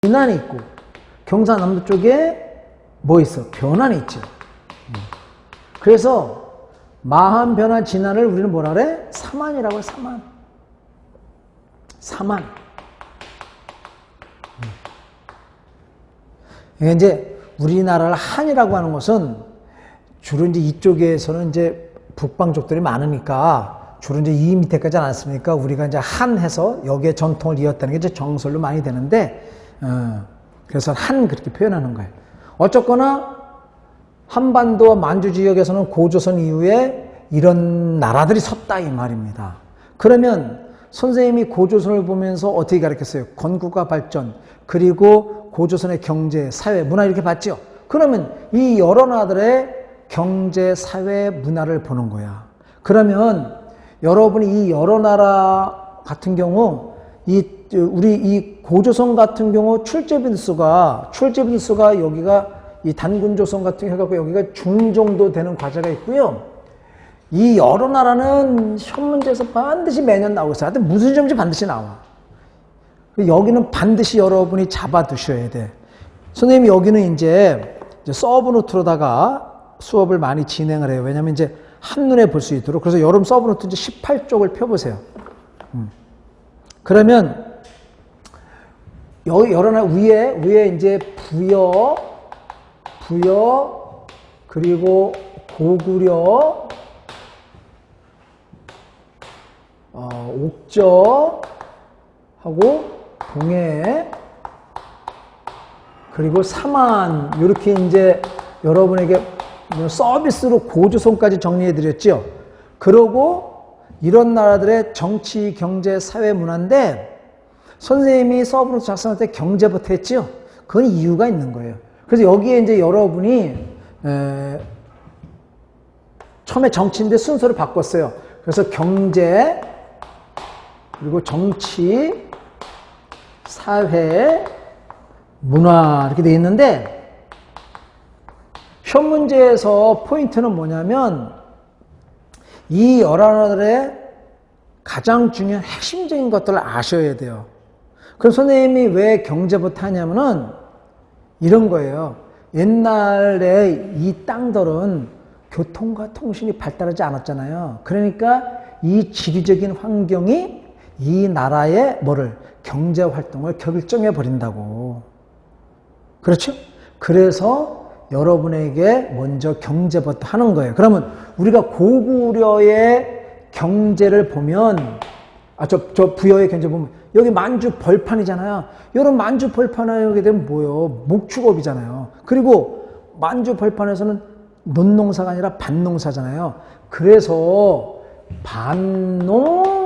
진안이 있고 경상남도 쪽에 뭐 있어? 변안이 있죠. 그래서 마한, 변안, 진안을 우리는 뭐라 그래? 사만이라고 해. 사만. 사만. 이게 이제 우리나라를 한이라고 하는 것은 주로 이제 이쪽에서는 이제 북방 쪽들이 많으니까 주로 이제 이 밑에까지 않았습니까? 우리가 이제 한 해서 여기에 전통을 이었다는 게 이제 정설로 많이 되는데, 그래서 한 그렇게 표현하는 거예요. 어쨌거나 한반도와 만주 지역에서는 고조선 이후에 이런 나라들이 섰다 이 말입니다. 그러면 선생님이 고조선을 보면서 어떻게 가르쳤어요? 건국과 발전, 그리고 고조선의 경제, 사회, 문화 이렇게 봤죠? 그러면 이 여러 나라들의 경제, 사회, 문화를 보는 거야. 그러면 여러분이 이 여러 나라 같은 경우 우리 이 고조선 같은 경우 출제빈수가 여기가 이 단군조선 같은 경우 해갖고 여기가 중 정도 되는 과제가 있고요. 이 여러 나라는 시험 문제에서 반드시 매년 나오고 있어요. 하여튼 무슨 점인지 반드시 나와. 여기는 반드시 여러분이 잡아두셔야 돼. 선생님이 여기는 이제 서브노트로다가 수업을 많이 진행을 해요. 왜냐면 이제 한눈에 볼 수 있도록. 그래서 여러분 서브노트 이제 18쪽을 펴보세요. 그러면 여기 여러 나라 위에 이제 부여, 그리고 고구려, 옥저, 하고 동해, 그리고 사만, 이렇게 이제 여러분에게 서비스로 고조선까지 정리해 드렸죠. 그러고 이런 나라들의 정치, 경제, 사회, 문화인데 선생님이 서브노트 작성할 때 경제부터 했죠. 그건 이유가 있는 거예요. 그래서 여기에 이제 여러분이 처음에 정치인데 순서를 바꿨어요. 그래서 경제, 그리고 정치, 사회, 문화 이렇게 되어 있는데 시험 문제에서 포인트는 뭐냐면 이 여러 나라들의 가장 중요한 핵심적인 것들을 아셔야 돼요. 그럼 선생님이 왜 경제부터 하냐면은 이런 거예요. 옛날에 이 땅들은 교통과 통신이 발달하지 않았잖아요. 그러니까 이 지리적인 환경이 이 나라의 경제 활동을 결정해 버린다고. 그렇죠? 그래서 여러분에게 먼저 경제부터 하는 거예요. 그러면 우리가 고구려의 경제를 보면, 저 부여의 경제 보면, 여기 만주 벌판이잖아요. 여러분 만주 벌판에 오게 되면 뭐예요? 목축업이잖아요. 그리고 만주 벌판에서는 논농사가 아니라 밭농사잖아요. 그래서 밭농